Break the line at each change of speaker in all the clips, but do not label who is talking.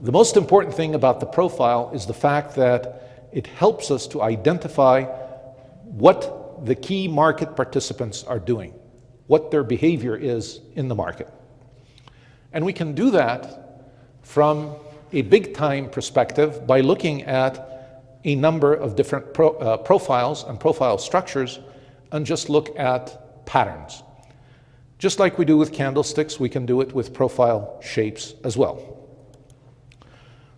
The most important thing about the profile is the fact that it helps us to identify what the key market participants are doing, what their behavior is in the market. And we can do that from a big time perspective by looking at a number of different profiles and profile structures and just look at patterns. Just like we do with candlesticks, we can do it with profile shapes as well.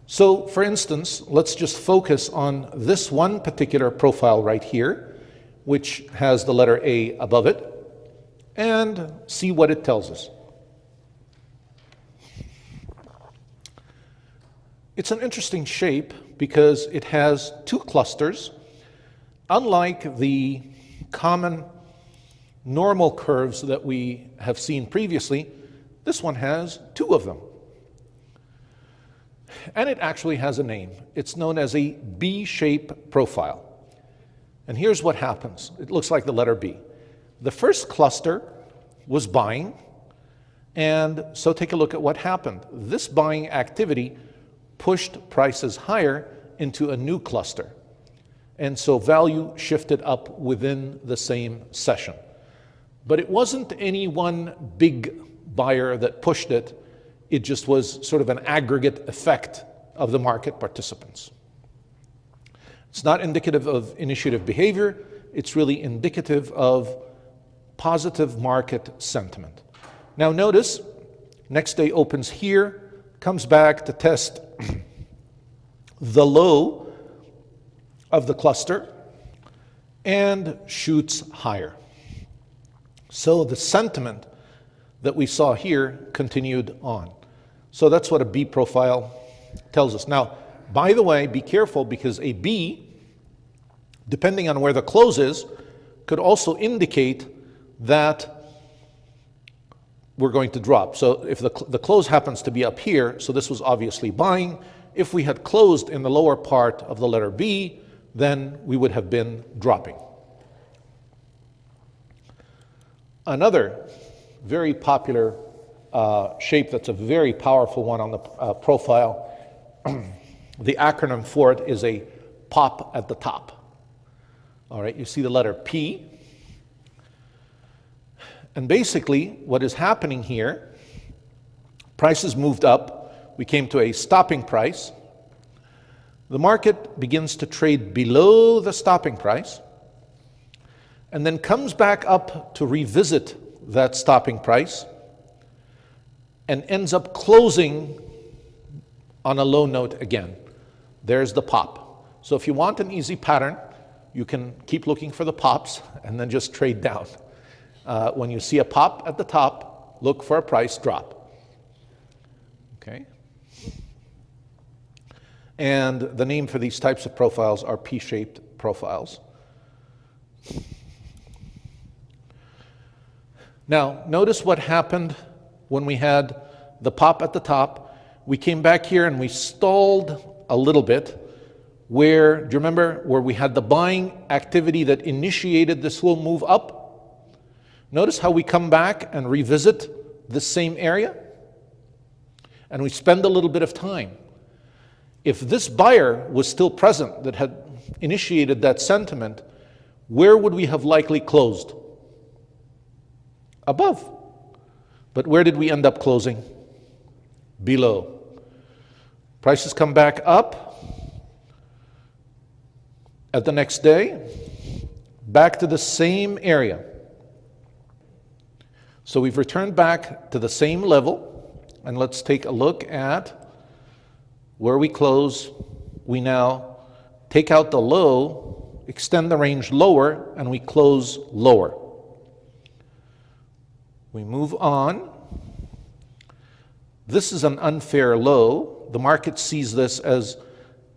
So for instance, let's just focus on this one particular profile right here, which has the letter A above it, and see what it tells us. It's an interesting shape because it has two clusters. Unlike the common normal curves that we have seen previously, this one has two of them. And it actually has a name. It's known as a B-shape profile. And here's what happens. It looks like the letter B. The first cluster was buying, and so take a look at what happened. This buying activity pushed prices higher into a new cluster. And so value shifted up within the same session. But it wasn't any one big buyer that pushed it. It just was sort of an aggregate effect of the market participants. It's not indicative of initiative behavior. It's really indicative of positive market sentiment. Now notice, next day opens here, comes back to test the low of the cluster and shoots higher. So the sentiment that we saw here continued on. So that's what a B profile tells us. Now, by the way, be careful because a B, depending on where the close is, could also indicate that we're going to drop. So if the close happens to be up here, so this was obviously buying. If we had closed in the lower part of the letter B, then we would have been dropping. Another very popular shape that's a very powerful one on the profile, the acronym for it is a pop at the top. All right, you see the letter P. And basically what is happening here, prices moved up, we came to a stopping price. The market begins to trade below the stopping price and then comes back up to revisit that stopping price and ends up closing on a low note again. There's the pop. So if you want an easy pattern, you can keep looking for the pops and then just trade down. When you see a pop at the top, look for a price drop. Okay? And the name for these types of profiles are P-shaped profiles. Now, notice what happened when we had the pop at the top. We came back here and we stalled a little bit. Where, do you remember, where we had the buying activity that initiated this little move up? Notice how we come back and revisit the same area? And we spend a little bit of time. If this buyer was still present that had initiated that sentiment, where would we have likely closed? Above. But where did we end up closing? Below. Prices come back up at the next day, back to the same area. So we've returned back to the same level, and let's take a look at where we close. We now take out the low, extend the range lower, and we close lower. We move on. This is an unfair low. The market sees this as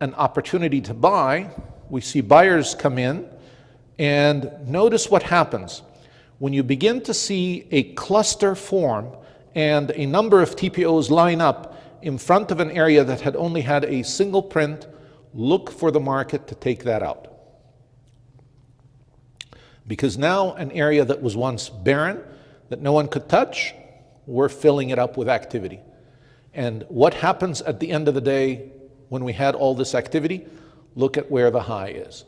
an opportunity to buy. We see buyers come in, and notice what happens. When you begin to see a cluster form and a number of TPOs line up in front of an area that had only had a single print, look for the market to take that out. Because now an area that was once barren, that no one could touch, we're filling it up with activity. And what happens at the end of the day when we had all this activity? Look at where the high is.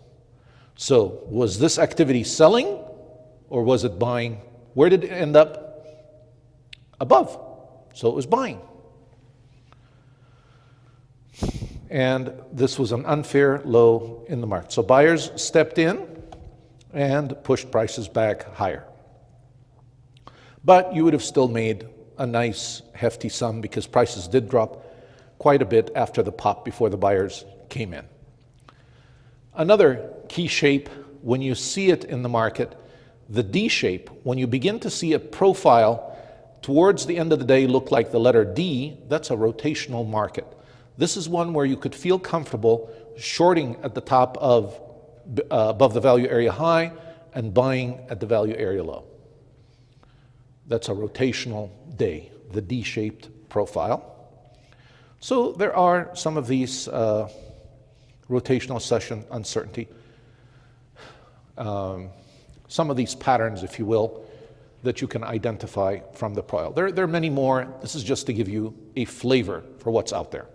So was this activity selling or was it buying? Where did it end up? Above. So it was buying. And this was an unfair low in the market. So buyers stepped in and pushed prices back higher. But you would have still made a nice hefty sum because prices did drop quite a bit after the pop before the buyers came in. Another key shape, when you see it in the market, the D shape, when you begin to see a profile towards the end of the day look like the letter D, that's a rotational market. This is one where you could feel comfortable shorting at the top of above the value area high and buying at the value area low. That's a rotational day, the D-shaped profile. So there are some of these rotational session uncertainty, some of these patterns, if you will, that you can identify from the profile. There are many more. This is just to give you a flavor for what's out there.